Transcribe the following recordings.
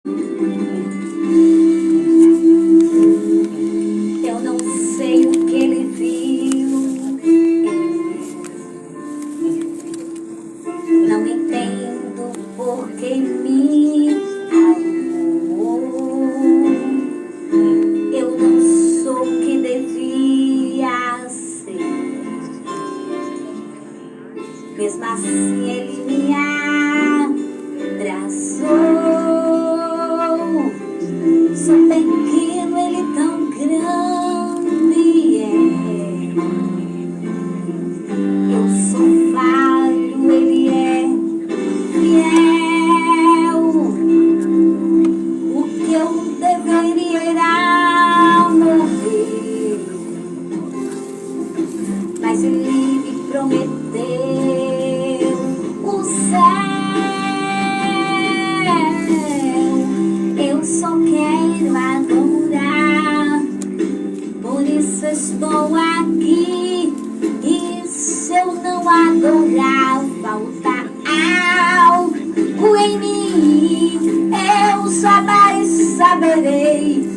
Eu não sei o que ele viu, não entendo por que me amou. Eu não sou o que devia ser, mesmo assim ele me abraçou. Sou pequeno, ele tão grande é. Eu sou falho, ele é fiel. O que eu deveria era morrer, mas ele me prometeu o céu. Eu só quero adorar, por isso estou aqui. E se eu não adorar, falta algo em mim. Eu jamais saberei,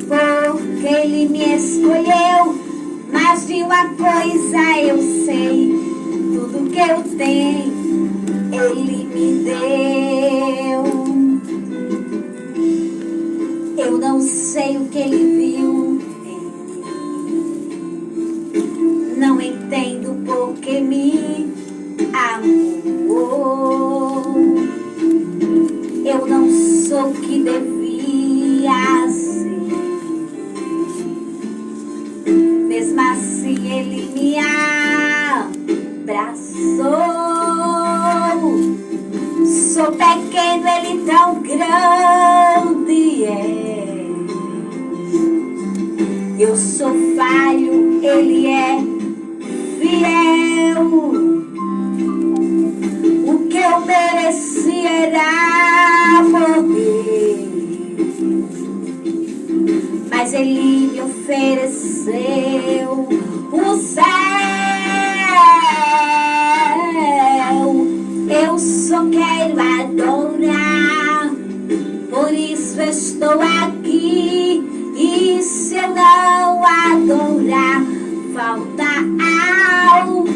porque ele me escolheu. Mas de uma coisa eu sei, tudo que eu tenho ele me deu. Eu não sei o que ele viu, não entendo por que me amou. Eu não sou o que devia ser, mesmo assim ele me abraçou. Sou pequeno, ele tão grande é. Eu sou falho, ele é fiel. O que eu mereci era morrer, mas ele me ofereceu o céu. Eu só quero adorar, por isso estou aqui. E se eu não adorar, falta algo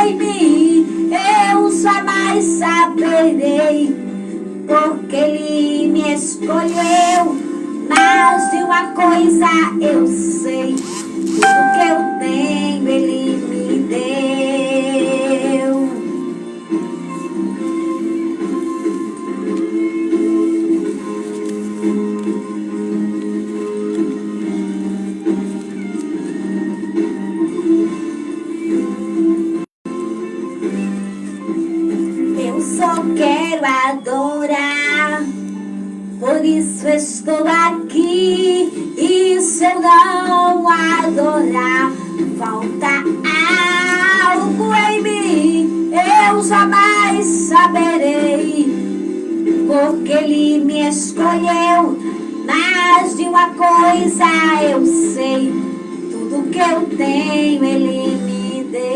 em mim. Eu jamais saberei, porque ele me escolheu. Mas de uma coisa eu sei, tudo que eu tenho ele me deu. Eu só quero adorar, por isso estou aqui. E se eu não adorar, falta algo em mim. Eu jamais saberei, porque ele me escolheu. Mas de uma coisa eu sei, tudo que eu tenho ele me deu.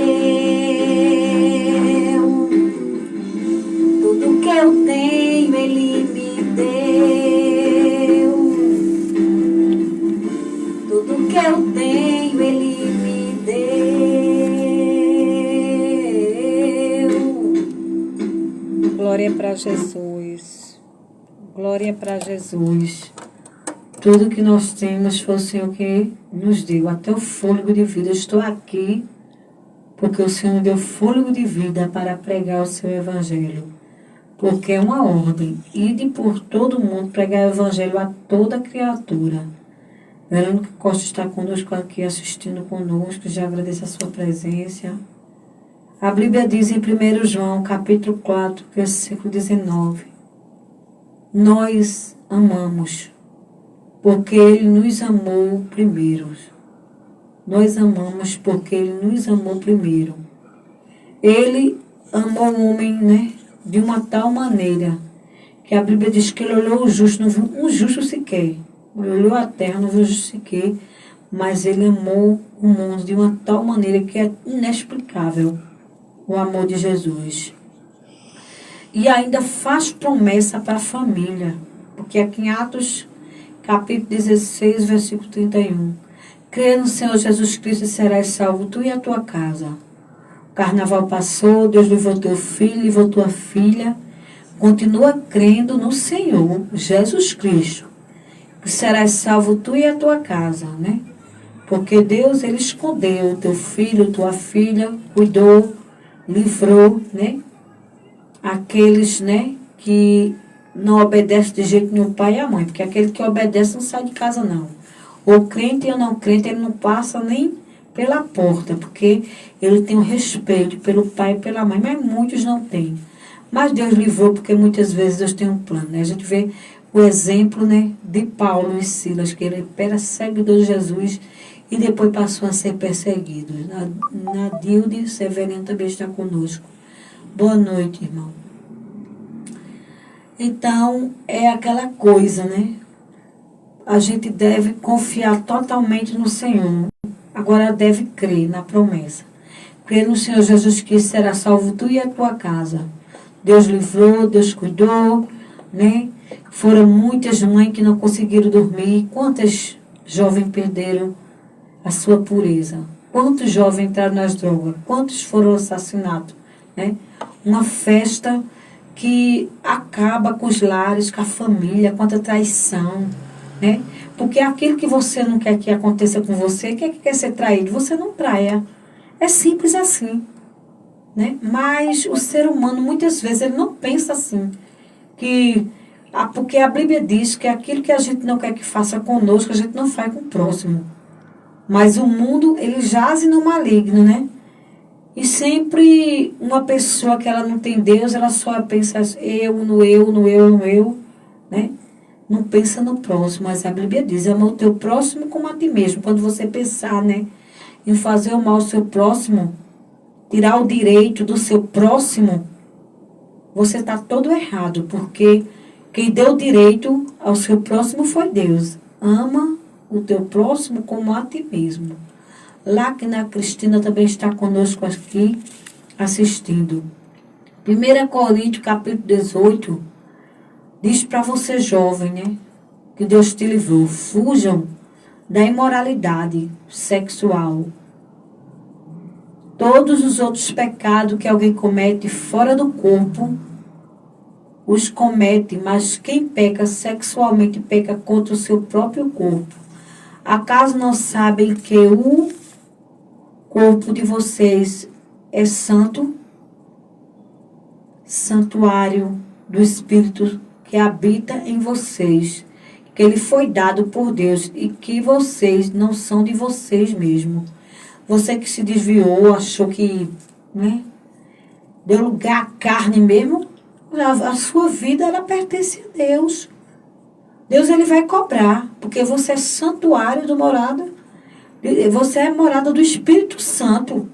Tudo que eu tenho ele me deu. Tudo que eu tenho ele me deu. Glória para Jesus. Glória para Jesus. Tudo que nós temos foi o Senhor que nos deu. Até o fôlego de vida. Eu estou aqui porque o Senhor me deu fôlego de vida para pregar o seu evangelho. Porque é uma ordem. Ide por todo mundo pregar o evangelho a toda criatura. Verônica Costa está conosco aqui, assistindo conosco. Já agradeço a sua presença. A Bíblia diz em 1 João, capítulo 4, versículo 19. Nós amamos, porque ele nos amou primeiro. Nós amamos porque ele nos amou primeiro. Ele amou o homem, né, de uma tal maneira que a Bíblia diz que ele olhou o justo, não viu um justo sequer. Ele olhou a terra, não viu um justo sequer, mas ele amou o mundo de uma tal maneira que é inexplicável o amor de Jesus. E ainda faz promessa para a família. Porque aqui em Atos, capítulo 16, versículo 31. Crê no Senhor Jesus Cristo e serás salvo, tu e a tua casa. O carnaval passou, Deus livrou teu filho, livrou tua filha. Continua crendo no Senhor Jesus Cristo, que serás salvo tu e a tua casa, né? Porque Deus, Ele escondeu teu filho, tua filha, cuidou, livrou, né? Aqueles, né, que não obedecem de jeito nenhum o pai e a mãe, porque aquele que obedece não sai de casa, não. Ou crente ou não crente, ele não passa nem pela porta, porque ele tem um respeito pelo pai e pela mãe, mas muitos não têm. Mas Deus livrou, porque muitas vezes Deus tem um plano, né? A gente vê o exemplo, né, de Paulo e Silas, que ele era seguidor de Jesus e depois passou a ser perseguido. Nadilde Severino também está conosco. Boa noite, irmão. Então, é aquela coisa, né? A gente deve confiar totalmente no Senhor. Agora deve crer na promessa. Crer no Senhor Jesus Cristo, será salvo tu e a tua casa. Deus livrou, Deus cuidou, né? Foram muitas mães que não conseguiram dormir. Quantas jovens perderam a sua pureza? Quantos jovens entraram nas drogas? Quantos foram assassinados? Né? Uma festa que acaba com os lares, com a família, com a traição, né? Porque aquilo que você não quer que aconteça com você, que quer ser traído, você não traia. É simples assim, né? Mas o ser humano, muitas vezes, ele não pensa assim. Porque a Bíblia diz que aquilo que a gente não quer que faça conosco, a gente não faz com o próximo. Mas o mundo, ele jaz no maligno, né? E sempre uma pessoa que ela não tem Deus, ela só pensa eu, no eu, no eu, no eu, né? Não pensa no próximo, mas a Bíblia diz, ama o teu próximo como a ti mesmo. Quando você pensar, né, em fazer o mal ao seu próximo, tirar o direito do seu próximo, você está todo errado, porque quem deu direito ao seu próximo foi Deus. Ama o teu próximo como a ti mesmo. Lá que na Cristina também está conosco aqui, assistindo. 1 Coríntios, capítulo 18, diz para você jovem, né? Que Deus te livrou. Fujam da imoralidade sexual. Todos os outros pecados que alguém comete fora do corpo, os comete, mas quem peca sexualmente peca contra o seu próprio corpo. Acaso não sabem que o corpo de vocês é santo, santuário do Espírito que habita em vocês, que ele foi dado por Deus e que vocês não são de vocês mesmos. Você que se desviou, achou que, né, deu lugar à carne mesmo, a sua vida, ela pertence a Deus. Deus, ele vai cobrar, porque você é santuário do morada. Você é morada do Espírito Santo.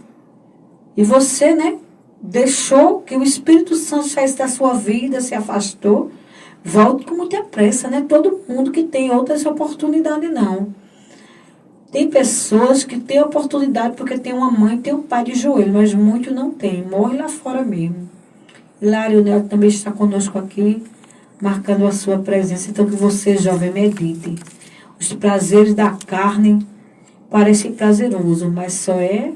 E você, né, deixou que o Espírito Santo saísse da sua vida, se afastou. Volte com muita pressa, né? Todo mundo que tem outras oportunidades, não. Tem pessoas que têm oportunidade porque tem uma mãe e tem um pai de joelho, mas muitos não têm. Morre lá fora mesmo. Hilário Neto também está conosco aqui, marcando a sua presença. Então, que você, jovem, medite. Os prazeres da carne parecem prazerosos, mas só é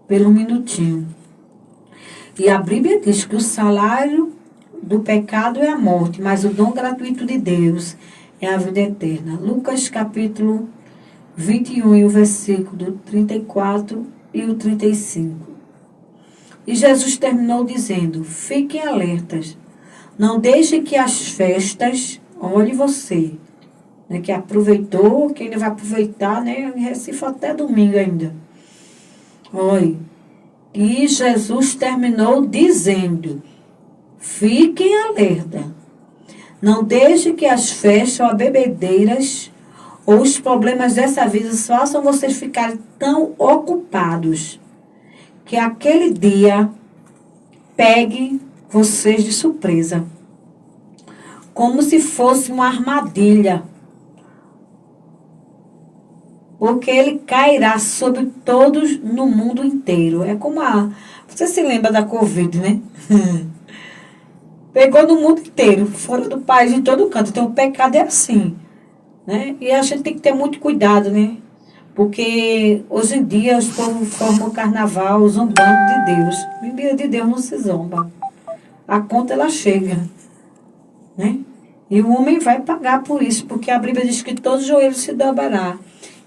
pelo minutinho. E a Bíblia diz que o salário do pecado é a morte, mas o dom gratuito de Deus é a vida eterna. Lucas capítulo 21, e o versículo 34 e o 35. E Jesus terminou dizendo, fiquem alertas, não deixem que as festas, olhe você, né, que aproveitou, que ainda vai aproveitar, né, em Recife até domingo ainda. Olha, e Jesus terminou dizendo, fiquem alerta, não deixem que as festas ou as bebedeiras ou os problemas dessa vida façam vocês ficarem tão ocupados que aquele dia pegue vocês de surpresa, como se fosse uma armadilha, porque ele cairá sobre todos no mundo inteiro. É como você se lembra da Covid, né? Pegou no mundo inteiro, fora do país, em todo canto. Então o pecado é assim, né? E a gente tem que ter muito cuidado, né? Porque hoje em dia os povos formam carnaval zombando de Deus. Em dia de Deus não se zomba. A conta ela chega, né? E o homem vai pagar por isso, porque a Bíblia diz que todo joelho se dobrará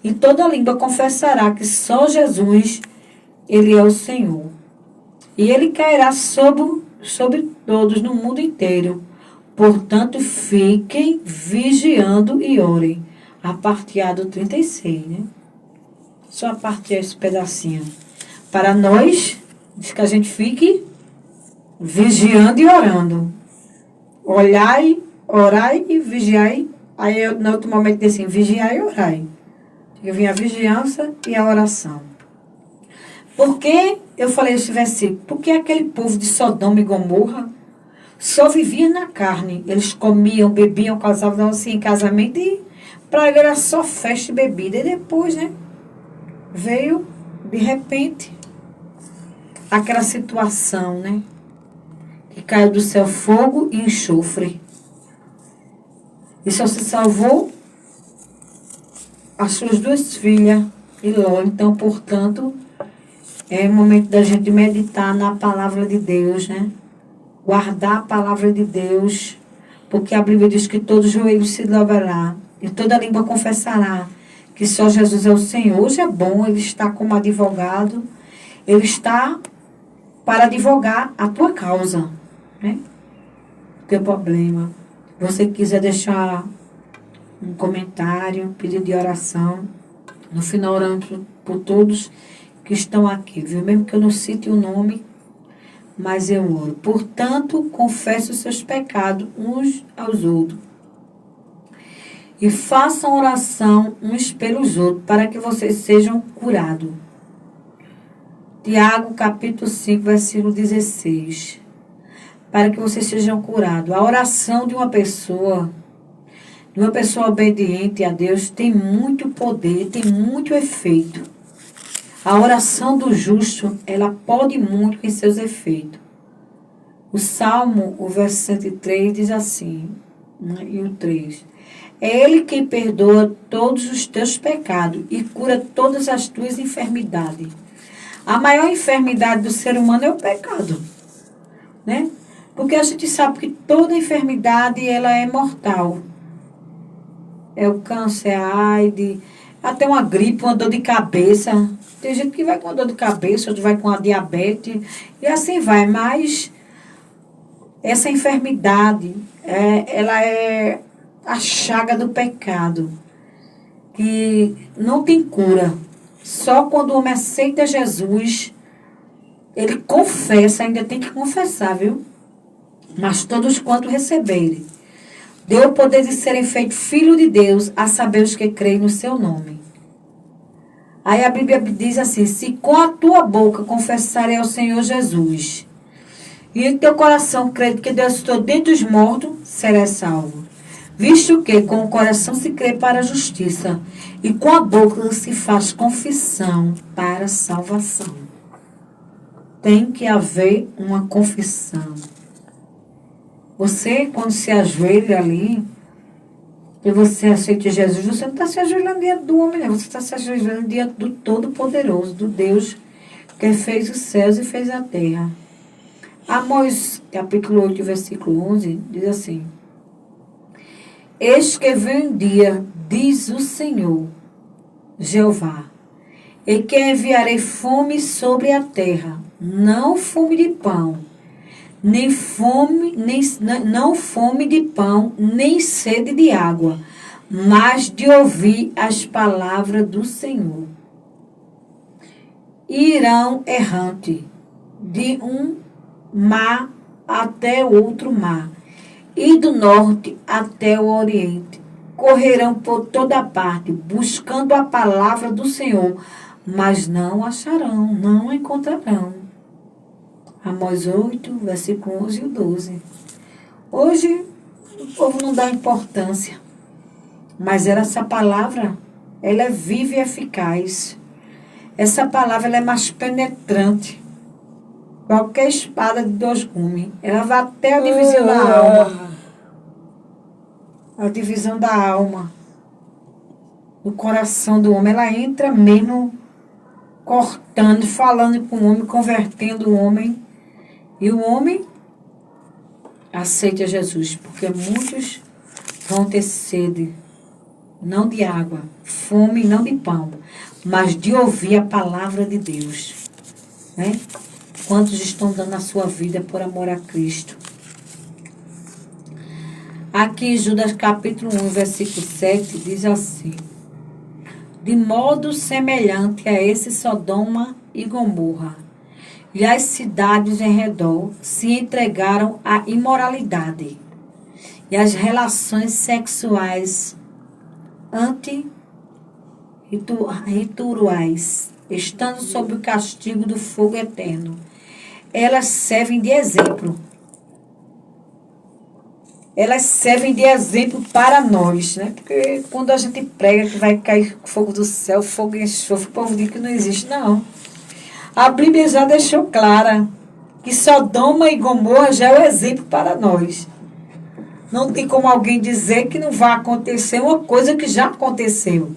e toda língua confessará que só Jesus, ele é o Senhor. E ele cairá sobre todos no mundo inteiro. Portanto, fiquem vigiando e orem. A parte A do 36, né? Só a parte A, esse pedacinho. Para nós, diz que a gente fique vigiando e orando. Olhai, orai e vigiai. Aí, no outro momento, diz assim, vigiai e orai. Eu vim a vigiança e a oração. Por que eu falei esse versículo? Porque aquele povo de Sodoma e Gomorra só vivia na carne. Eles comiam, bebiam, casavam assim em casamento e para ele era só festa e bebida. E depois, né? Veio, de repente, aquela situação, né? Que caiu do céu fogo e enxofre. E só se salvou as suas duas filhas e Ló. Então, portanto, é o momento da gente meditar na palavra de Deus, né? Guardar a palavra de Deus, porque a Bíblia diz que todo joelho se dobrará e toda língua confessará que só Jesus é o Senhor. Hoje é bom, ele está como advogado, ele está para advogar a tua causa, né? O teu problema. Se você quiser deixar um comentário, pedido de oração, no final orando por todos que estão aqui, viu? Mesmo que eu não cite o nome, mas eu oro. Portanto, confesse os seus pecados uns aos outros. E façam oração uns pelos outros, para que vocês sejam curados. Tiago, capítulo 5, versículo 16. Para que vocês sejam curados. A oração de uma pessoa obediente a Deus, tem muito poder, tem muito efeito. A oração do justo, ela pode muito em seus efeitos. O Salmo, o verso 103, diz assim, né, e o 3. É Ele quem perdoa todos os teus pecados e cura todas as tuas enfermidades. A maior enfermidade do ser humano é o pecado, né? Porque a gente sabe que toda enfermidade, ela é mortal. É o câncer, a AIDS, até uma gripe, uma dor de cabeça. Tem gente que vai com uma dor de cabeça, outro vai com a diabetes, e assim vai. Mas essa enfermidade, ela é a chaga do pecado, que não tem cura. Só quando o homem aceita Jesus, ele confessa, ainda tem que confessar, viu? Mas todos quanto receberem, deu o poder de serem feitos filhos de Deus, a saber os que creem no seu nome. Aí a Bíblia diz assim, se com a tua boca confessarem ao Senhor Jesus, e em teu coração crer que Deus estou dentre os mortos, serás salvo. Visto que com o coração se crê para a justiça, e com a boca se faz confissão para a salvação. Tem que haver uma confissão. Você, quando se ajoelha ali, e você aceita Jesus, você não está se ajoelhando diante do homem, não. Você está se ajoelhando diante do Todo-Poderoso, do Deus que fez os céus e fez a terra. Amós, capítulo 8, versículo 11, diz assim, eis que vem um dia, diz o Senhor, Jeová, e que enviarei fome sobre a terra, não fome de pão, não fome de pão, nem sede de água, mas de ouvir as palavras do Senhor. Irão errante de um mar até outro mar, e do norte até o oriente. Correrão por toda parte, buscando a palavra do Senhor, mas não acharão, não encontrarão. Amós 8, versículo 11 e 12. Hoje, o povo não dá importância, mas essa palavra, ela é viva e eficaz. Essa palavra, ela é mais penetrante. Qualquer espada de 2 gumes. Ela vai até a divisão da alma. A divisão da alma. O coração do homem. Ela entra mesmo cortando, falando com o homem, convertendo o homem. E o homem aceita Jesus. Porque muitos vão ter sede. Não de água. Fome, não de pão. Mas de ouvir a palavra de Deus. Né? Quantos estão dando a sua vida por amor a Cristo? Aqui em Judas capítulo 1, versículo 7, diz assim: de modo semelhante a esse Sodoma e Gomorra, e as cidades em redor se entregaram à imoralidade e às relações sexuais antirrituais, estando sob o castigo do fogo eterno. Elas servem de exemplo. Elas servem de exemplo para nós, né? Porque quando a gente prega que vai cair fogo do céu, fogo e enxofre, o povo diz que não existe, não. A Bíblia já deixou clara que Sodoma e Gomorra já é o exemplo para nós. Não tem como alguém dizer que não vai acontecer uma coisa que já aconteceu.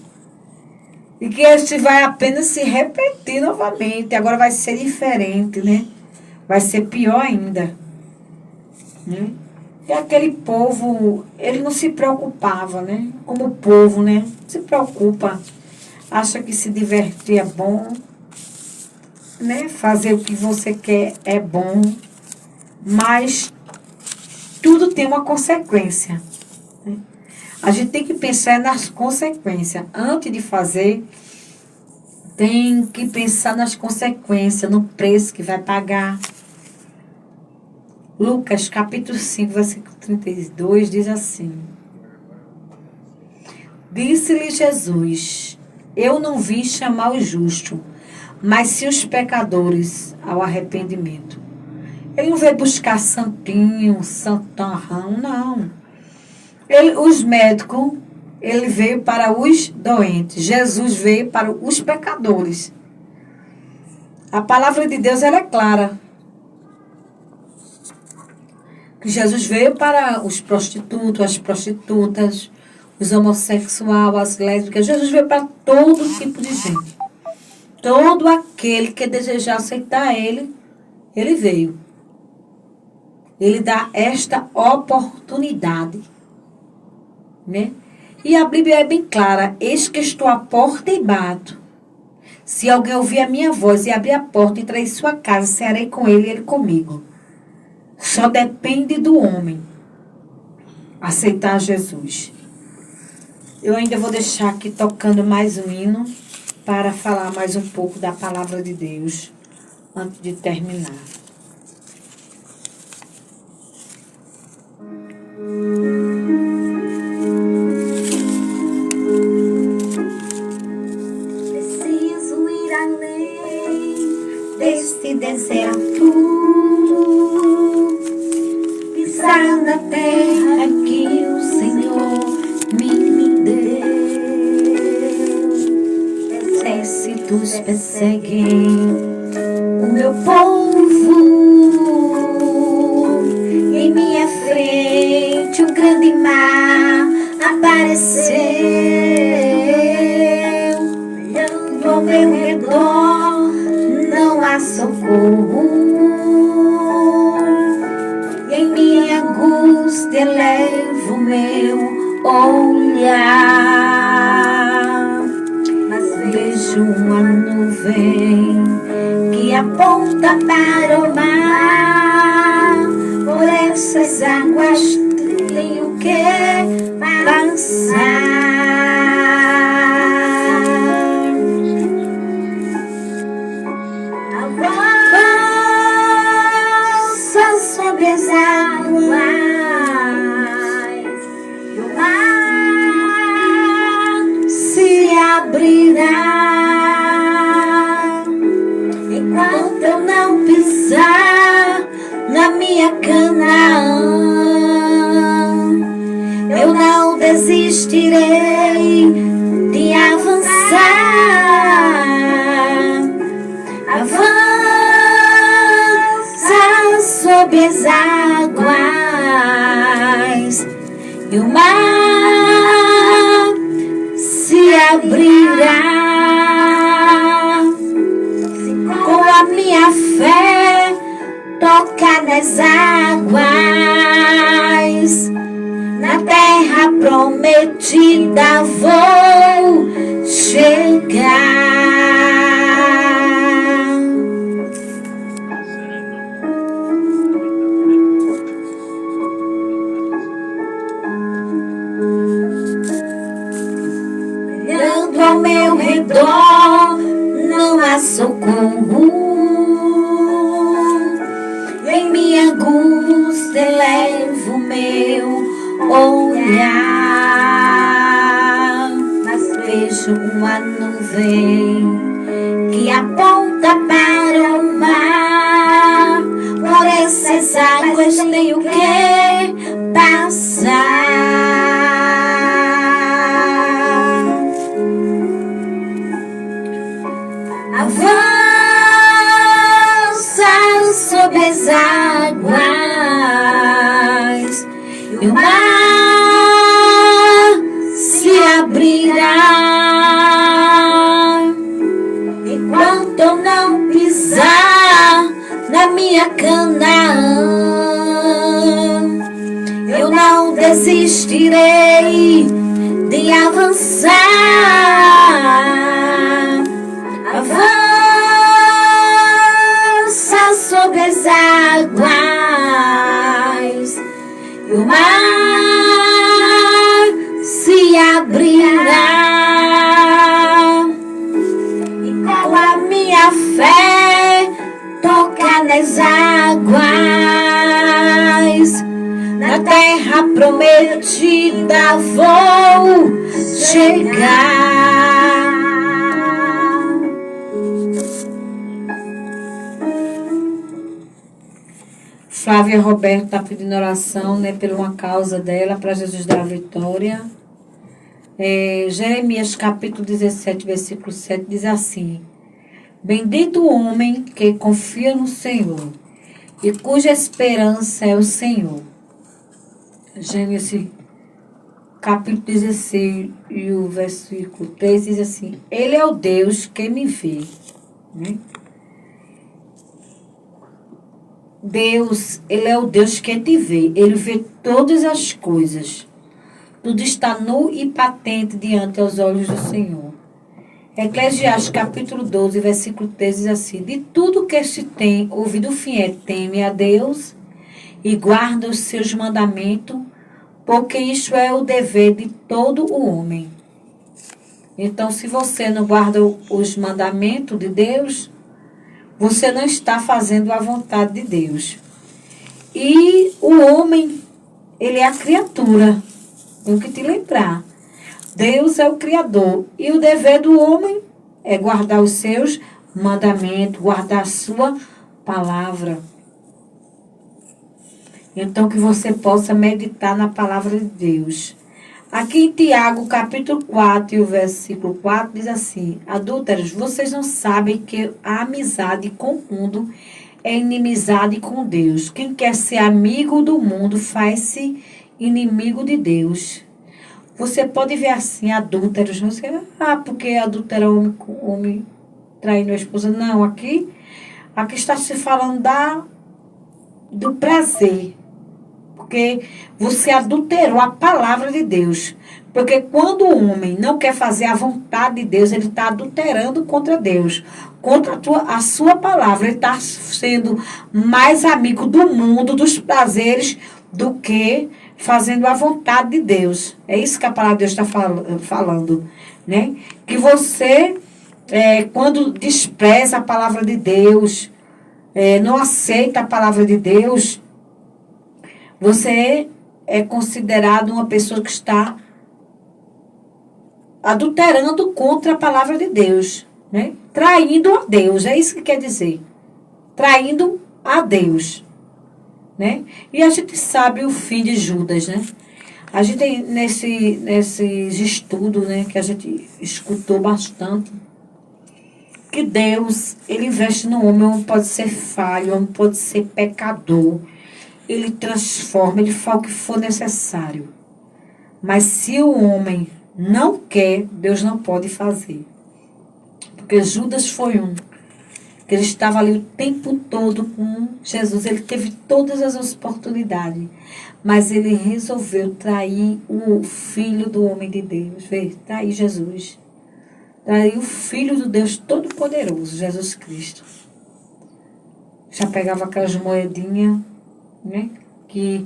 E que este vai apenas se repetir novamente. Agora vai ser diferente, né? Vai ser pior ainda. Né? E aquele povo, ele não se preocupava, né? Como o povo, né? Se preocupa. Acha que se divertir é bom. Né? Fazer o que você quer é bom. Mas tudo tem uma consequência. Né? A gente tem que pensar nas consequências. Antes de fazer, tem que pensar nas consequências, no preço que vai pagar. Lucas, capítulo 5, versículo 32, diz assim: disse-lhe Jesus: eu não vim chamar os justos, mas sim os pecadores ao arrependimento. Ele não veio buscar santinho, santarrão, não. Os médicos, ele veio para os doentes. Jesus veio para os pecadores. A palavra de Deus, ela é clara. Que Jesus veio para os prostitutos, as prostitutas, os homossexuais, as lésbicas. Jesus veio para todo tipo de gente. Todo aquele que desejar aceitar ele, ele veio. Ele dá esta oportunidade. Né? E a Bíblia é bem clara: eis que estou à porta e bato. Se alguém ouvir a minha voz e abrir a porta e entrar em sua casa, cearei com ele e ele comigo. Só depende do homem aceitar Jesus. Eu ainda vou deixar aqui tocando mais um hino para falar mais um pouco da palavra de Deus antes de terminar. Preciso ir além deste deserto, pisar na terra que o Senhor me deu. Exércitos perseguem o meu povo, em minha frente um grande mar apareceu. Ao meu redor não há socorro, em minha angústia elevo meu olhar, mas vejo uma nuvem que aponta para o mar. Por essas águas tenho que passar. Avança sobre as águas, o mar se abrirá. Enquanto eu não pisar na minha Canaã, eu não desistirei de avançar. Avança das águas, na terra prometida vou chegar. Olhando ao meu redor, não há socorro. Em minha angústia elevo meu olhar, mas vejo uma nuvem que aponta para o mar. Por essas águas tenho que passar. Avança sobre as águas e o mar se abrirá. Enquanto eu não pisar na minha Canaã, eu não desistirei de avançar. Avança sobre as águas e o mar se abrirá. E com a minha fé tocar nas águas, na terra prometida vou chegar. Flávia Roberto está pedindo oração, né, por uma causa dela, para Jesus dar a vitória. Jeremias capítulo 17, versículo 7 diz assim: bendito o homem que confia no Senhor e cuja esperança é o Senhor. Gênesis capítulo 16 e o versículo 3 diz assim: ele é o Deus que me vê. Né? Deus, ele é o Deus que te vê. Ele vê todas as coisas. Tudo está nu e patente diante aos olhos do Senhor. Eclesiastes capítulo 12, versículo 3 diz assim: de tudo que se tem ouvido o fiel teme a Deus e guarda os seus mandamentos, porque isso é o dever de todo o homem. Então, se você não guarda os mandamentos de Deus, você não está fazendo a vontade de Deus. E o homem, ele é a criatura. Tenho que te lembrar. Deus é o Criador. E o dever do homem é guardar os seus mandamentos, guardar a sua palavra. Então, que você possa meditar na palavra de Deus. Aqui em Tiago, capítulo 4, e o versículo 4, diz assim: adúlteros, vocês não sabem que a amizade com o mundo é inimizade com Deus. Quem quer ser amigo do mundo faz-se inimigo de Deus. Você pode ver assim, adúlteros, você, porque adultera homem traindo a esposa. Não, aqui está se falando do prazer. Porque você adulterou a palavra de Deus. Porque quando o homem não quer fazer a vontade de Deus, ele está adulterando contra Deus, contra a sua palavra. Ele está sendo mais amigo do mundo, dos prazeres, do que fazendo a vontade de Deus. É isso que a palavra de Deus está falando. Né? Que você, quando despreza a palavra de Deus, não aceita a palavra de Deus, você é considerado uma pessoa que está adulterando contra a palavra de Deus, né? Traindo a Deus, é isso que quer dizer. Traindo a Deus, né? E a gente sabe o fim de Judas, né? A gente tem nesses estudos, né, que a gente escutou bastante, que Deus, ele investe no homem. O homem pode ser falho, o homem pode ser pecador. Ele transforma, ele faz o que for necessário. Mas se o homem não quer, Deus não pode fazer. Porque Judas foi um que ele estava ali o tempo todo com Jesus. Ele teve todas as oportunidades, mas ele resolveu trair o Filho do homem de Deus. Vê, trair Jesus. Trair o Filho do Deus Todo-Poderoso, Jesus Cristo. Já pegava aquelas moedinhas, né? Que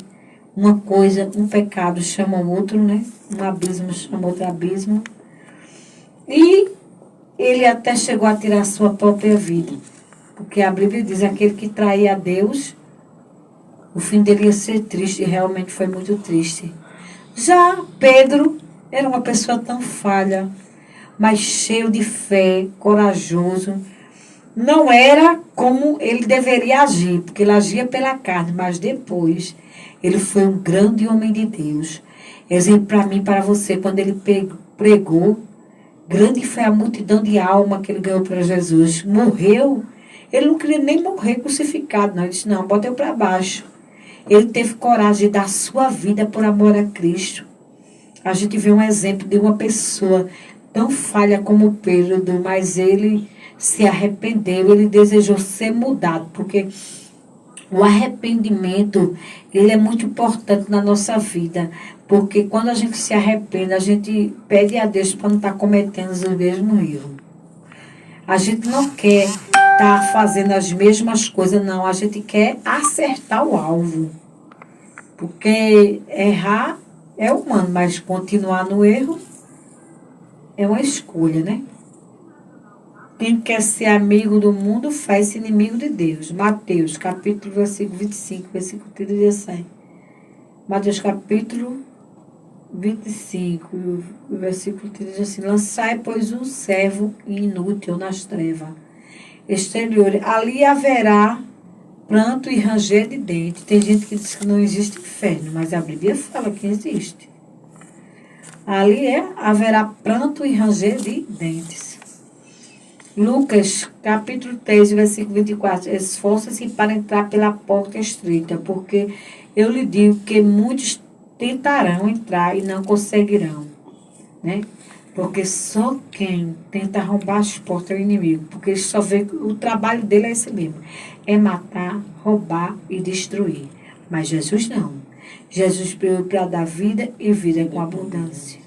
uma coisa, um pecado chama o outro, né? Um abismo chama outro abismo. E ele até chegou a tirar a sua própria vida. Porque a Bíblia diz, aquele que traía a Deus, o fim dele ia ser triste, e realmente foi muito triste. Já Pedro era uma pessoa tão falha, mas cheio de fé, corajoso. Não era como ele deveria agir, porque ele agia pela carne, mas depois ele foi um grande homem de Deus. Exemplo para mim, para você, quando ele pregou, grande foi a multidão de alma que ele ganhou para Jesus. Morreu, ele não queria nem morrer crucificado, não. Ele disse, não, bota eu para baixo. Ele teve coragem de dar sua vida por amor a Cristo. A gente vê um exemplo de uma pessoa tão falha como Pedro, mas ele se arrependeu, ele desejou ser mudado, porque o arrependimento, ele é muito importante na nossa vida, porque quando a gente se arrepende, a gente pede a Deus para não estar cometendo os mesmos erros. A gente não quer estar fazendo as mesmas coisas, não, a gente quer acertar o alvo, porque errar é humano, mas continuar no erro é uma escolha, né? Quem quer ser amigo do mundo faz-se inimigo de Deus. Mateus, capítulo, versículo 25, versículo 36. Mateus, capítulo 25, versículo 30 diz assim, lançai, pois, um servo inútil nas trevas exteriores. Ali haverá pranto e ranger de dentes. Tem gente que diz que não existe inferno, mas a Bíblia fala que existe. Ali haverá pranto e ranger de dentes. Lucas, capítulo 3, versículo 24. Esforça-se para entrar pela porta estreita, porque eu lhe digo que muitos tentarão entrar e não conseguirão, né? Porque só quem tenta arrombar as portas é o inimigo, porque ele só vê que o trabalho dele é esse mesmo, é matar, roubar e destruir. Mas Jesus não. Jesus veio para dar vida e vida com abundância.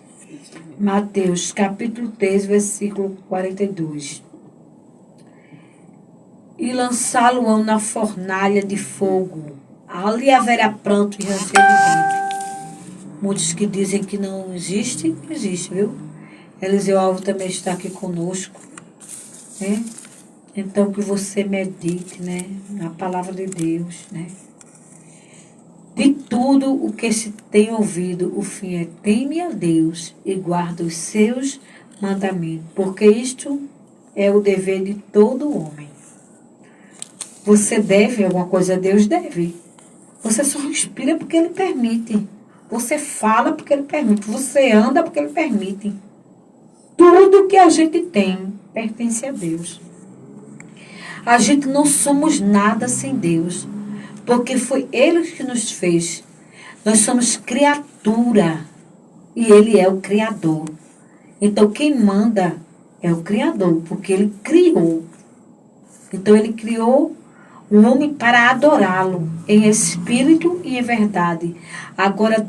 Mateus, capítulo 3, versículo 42. E lançá-lo-ão na fornalha de fogo. Ali haverá pranto e ranger de dentes. Muitos que dizem que não existe, existe, viu? Eliseu Alves também está aqui conosco, né? Então que você medite, né? Na palavra de Deus, né? De tudo o que se tem ouvido, o fim é teme a Deus e guarda os seus mandamentos, porque isto é o dever de todo homem. Você deve alguma coisa a Deus? Deve. Você só respira porque Ele permite. Você fala porque Ele permite. Você anda porque Ele permite. Tudo que a gente tem pertence a Deus. A gente não somos nada sem Deus, porque foi Ele que nos fez. Nós somos criatura e Ele é o Criador. Então quem manda é o Criador, porque Ele criou. Então Ele criou o homem para adorá-lo em espírito e em verdade. Agora,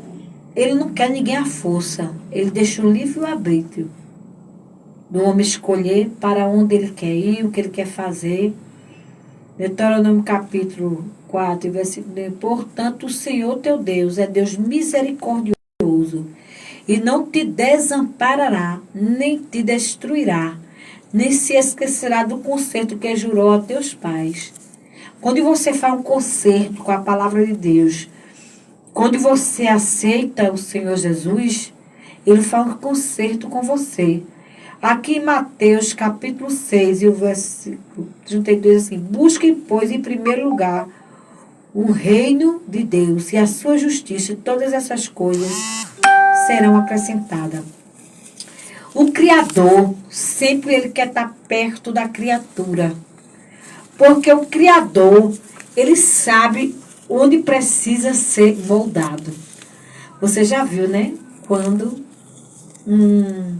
Ele não quer ninguém à força. Ele deixa o livre-arbítrio do homem escolher para onde ele quer ir, o que ele quer fazer. Deuteronômio capítulo 4, versículo 1. Portanto, o Senhor teu Deus é Deus misericordioso e não te desamparará, nem te destruirá, nem se esquecerá do concerto que jurou a teus pais. Quando você faz um concerto com a palavra de Deus, quando você aceita o Senhor Jesus, Ele faz um concerto com você. Aqui em Mateus, capítulo 6, e o versículo 32, assim, busquem, pois, em primeiro lugar, o reino de Deus e a sua justiça, e todas essas coisas serão acrescentadas. O Criador, sempre Ele quer estar perto da criatura. Porque o Criador, Ele sabe onde precisa ser moldado. Você já viu, né? Quando um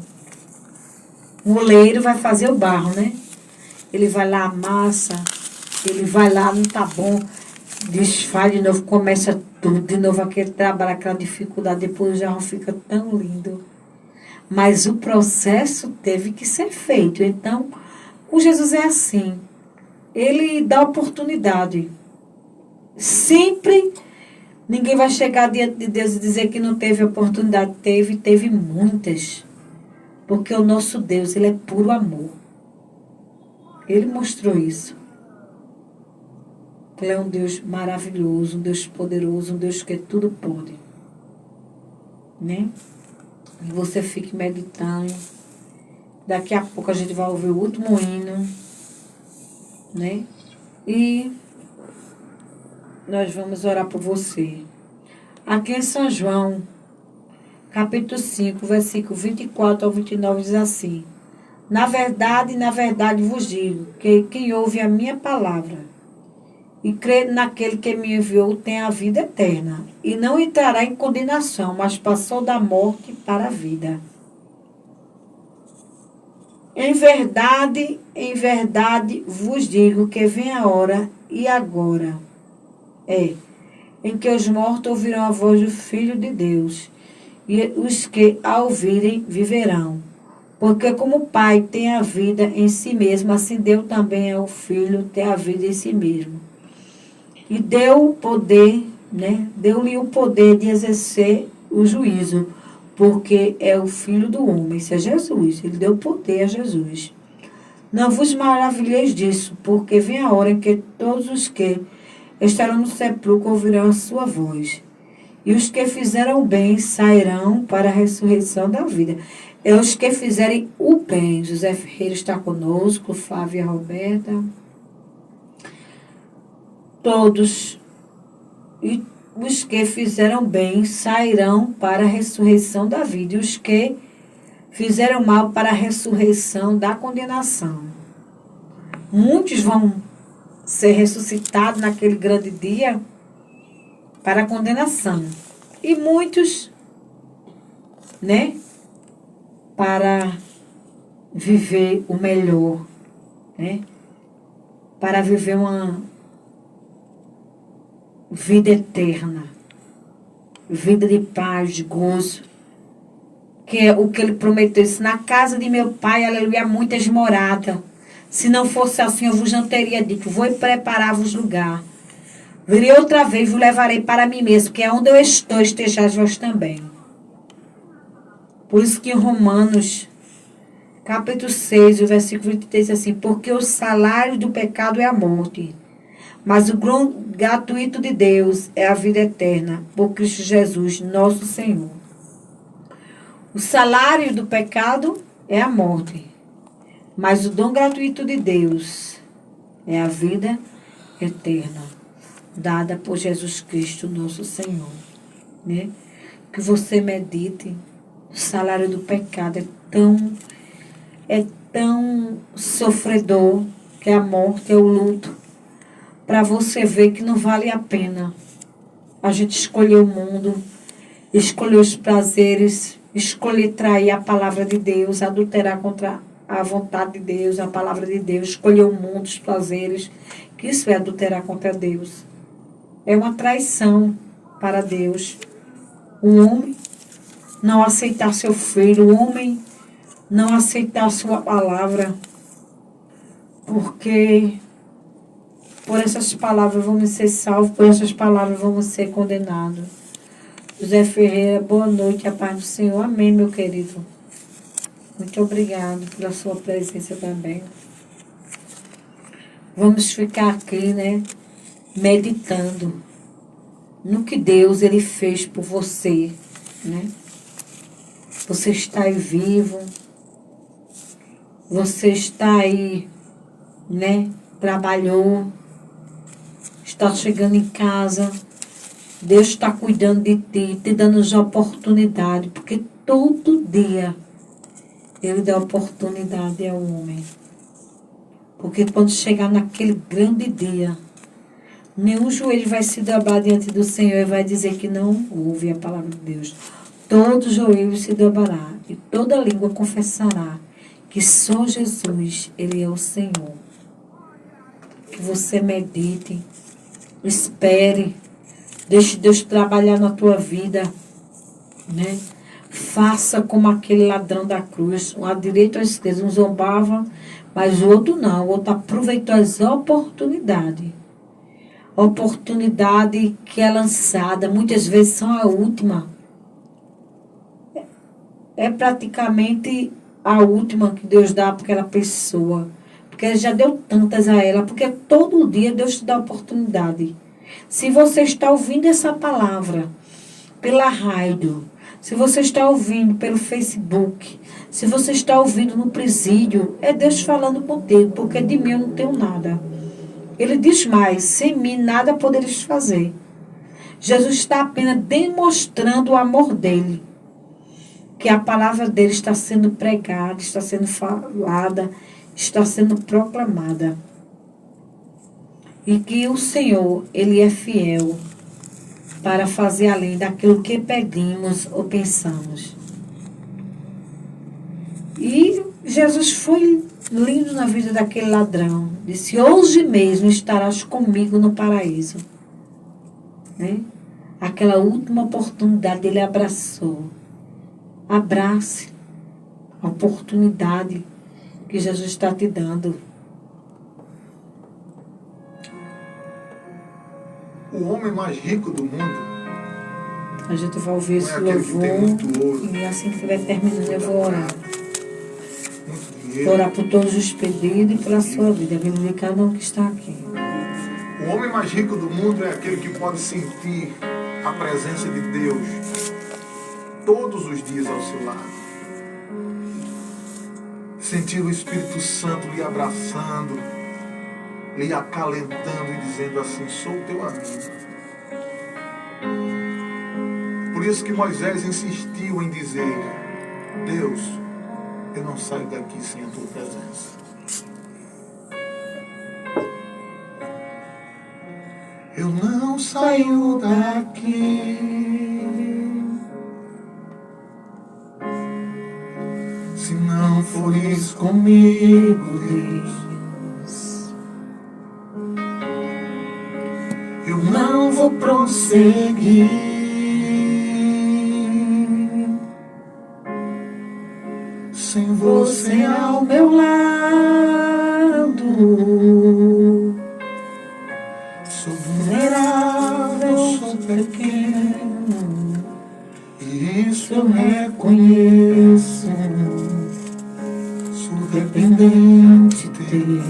oleiro vai fazer o barro, né? ele vai lá, amassa, ele vai lá, não tá bom, desfaz de novo, começa tudo de novo, aquele trabalho, aquela dificuldade, depois o jarro fica tão lindo. Mas o processo teve que ser feito. Então, com Jesus é assim. Ele dá oportunidade. Sempre ninguém vai chegar diante de Deus e dizer que não teve oportunidade. Teve muitas. Porque o nosso Deus, ele é puro amor. Ele mostrou isso. Ele é um Deus maravilhoso, um Deus poderoso, um Deus que tudo pode. Né? E você fique meditando. Daqui a pouco a gente vai ouvir o último hino. Né? E nós vamos orar por você. Aqui em São João, capítulo 5, versículo 24 ao 29, diz assim: na verdade vos digo, que quem ouve a minha palavra e crê naquele que me enviou tem a vida eterna, e não entrará em condenação, mas passou da morte para a vida. Em verdade vos digo que vem a hora, e agora em que os mortos ouvirão a voz do Filho de Deus, e os que a ouvirem viverão. Porque como o Pai tem a vida em si mesmo, assim Deus também é o Filho, tem a vida em si mesmo. E deu o poder, né? Deu-lhe o poder de exercer o juízo, porque é o Filho do homem, isso é Jesus. Ele deu poder a Jesus. Não vos maravilheis disso, porque vem a hora em que todos os que estarão no sepulcro ouvirão a sua voz. E os que fizeram o bem sairão para a ressurreição da vida. É os que fizerem o bem. José Ferreira está conosco, Flávia Roberta. Todos. E os que fizeram bem sairão para a ressurreição da vida. E os que fizeram mal para a ressurreição da condenação. Muitos vão ser ressuscitados naquele grande dia para a condenação. E muitos, né, para viver o melhor, né? Para viver uma vida eterna, vida de paz, de gozo, que é o que ele prometeu. Disse, na casa de meu pai, aleluia, há muitas moradas. Se não fosse assim, eu vos não teria dito, vou preparar-vos lugar. Virei outra vez, vos levarei para mim mesmo, que é onde eu estou, estejais vós também. Por isso que em Romanos, capítulo 6, o versículo 23, diz assim, porque o salário do pecado é a morte, mas o gratuito de Deus é a vida eterna, por Cristo Jesus, nosso Senhor. O salário do pecado é a morte, mas o dom gratuito de Deus é a vida eterna, dada por Jesus Cristo, nosso Senhor. Né? Que você medite. O salário do pecado é tão sofredor, que a morte é o luto, para você ver que não vale a pena a gente escolher o mundo, escolher os prazeres, escolher trair a palavra de Deus, adulterar contra a vontade de Deus, a palavra de Deus, escolher o mundo, os prazeres, que isso é adulterar contra Deus. É uma traição para Deus. O homem não aceitar seu filho, o homem não aceitar sua palavra, porque por essas palavras vamos ser salvos, por essas palavras vamos ser condenados. José Ferreira, boa noite, a paz do Senhor. Amém, meu querido. Muito obrigado pela sua presença também. Vamos ficar aqui, né, meditando no que Deus ele fez por você, né? Você está aí vivo, você está aí, né, trabalhou, está chegando em casa, Deus está cuidando de ti, te dando as oportunidades, porque todo dia Ele dá oportunidade ao homem. Porque quando chegar naquele grande dia, nenhum joelho vai se dobrar diante do Senhor e vai dizer que não ouve a palavra de Deus. Todo joelho se dobrará e toda língua confessará que só Jesus, Ele é o Senhor. que você medite, espere, deixe Deus trabalhar na tua vida, né? Faça como aquele ladrão da cruz, um à direita ou à esquerda, um zombava, mas o outro não, o outro aproveitou as oportunidades. Oportunidade que é lançada, muitas vezes são a última. É praticamente a última que Deus dá para aquela pessoa. Porque Ele já deu tantas a ela, porque todo dia Deus te dá oportunidade. Se você está ouvindo essa palavra pela rádio, se você está ouvindo pelo Facebook, se você está ouvindo no presídio, é Deus falando contigo, porque de mim eu não tenho nada. Ele diz mais, sem mim nada poderes fazer. Jesus está apenas demonstrando o amor dele, que a palavra dele está sendo pregada, está sendo falada, está sendo proclamada. E que o Senhor, Ele é fiel para fazer além daquilo que pedimos ou pensamos. E Jesus foi lindo na vida daquele ladrão. Disse, hoje mesmo estarás comigo no paraíso. Né? Aquela última oportunidade ele abraçou. Abrace a oportunidade que Jesus está te dando. O homem mais rico do mundo. A gente vai ouvir esse louvor e assim que estiver terminando eu vou orar. Vou orar por todos os pedidos e pela sua vida. A vida de cada um que está aqui. O homem mais rico do mundo é aquele que pode sentir a presença de Deus todos os dias ao seu lado. Sentir o Espírito Santo lhe abraçando, lhe acalentando e dizendo assim, sou teu amigo. Por isso que Moisés insistiu em dizer, Deus, eu não saio daqui sem a tua presença. Eu não saio daqui se não fores comigo, Deus. Eu não vou prosseguir sem você ao meu lado. Sou vulnerável, sou pequeno, e isso eu reconheço. Sou dependente teu.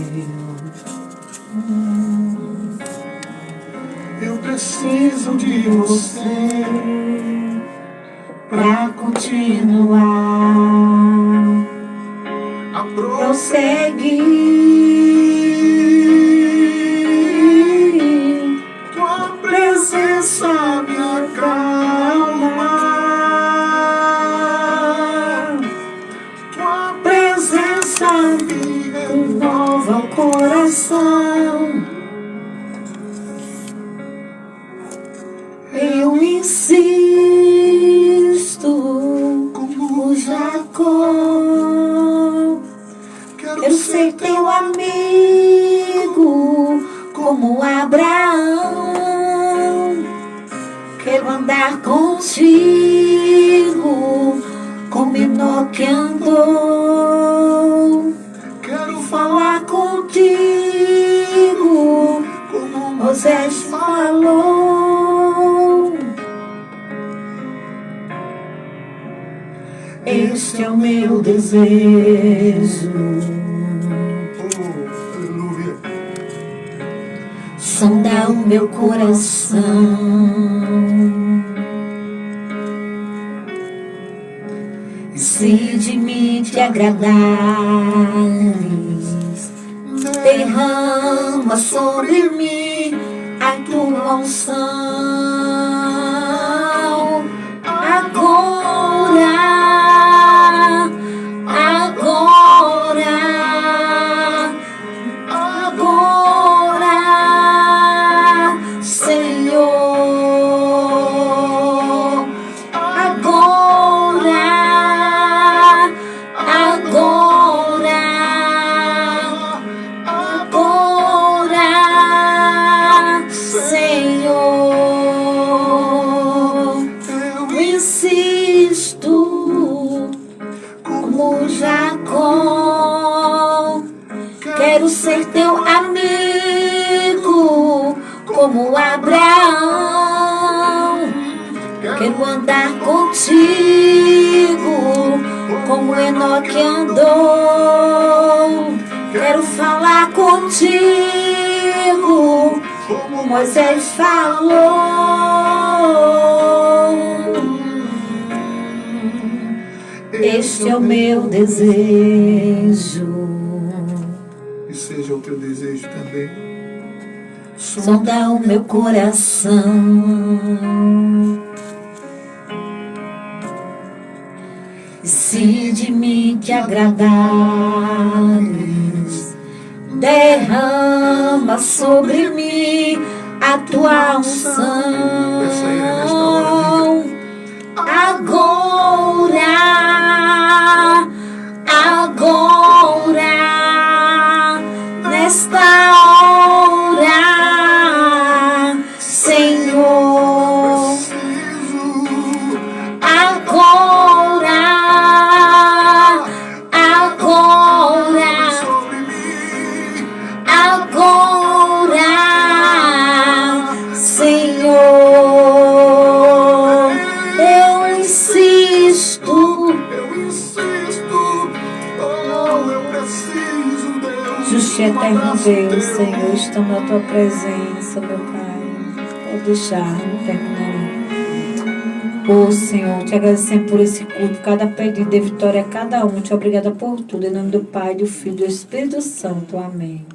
Eu preciso de você pra continuar a prosseguir. Tua presença me acalma. Tua presença me renova o coração. Eu insisto como Jacó. Quero ser teu amigo como Abraão. Quero andar contigo como Enoque andou. Quero falar contigo como Moisés falou. Este é o meu desejo. Aleluia. Sonda o meu coração. E se de mim te agradares, derrama sobre mim a tua unção. Agora, Senhor, agora, agora, agora. como Jacó. Quero ser teu amigo, como Abraão. Quero andar contigo, como Enoque andou. Quero falar contigo, como Moisés falou. Este é o meu desejo. E seja o teu desejo também. Sonda o meu coração. E se de mim te agradares, derrama sobre mim a tua unção. Agora, nesta hora, Senhor. Agora, Senhor, eu insisto, eu preciso, Deus. Justo e eterno Deus, Senhor, estamos na tua presença, meu Pai. Pode deixar, não terminarei. Ô Senhor, te agradecemos por esse culto, cada pedido de vitória a cada um. Te obrigada por tudo. Em nome do Pai, do Filho e do Espírito Santo. Amém.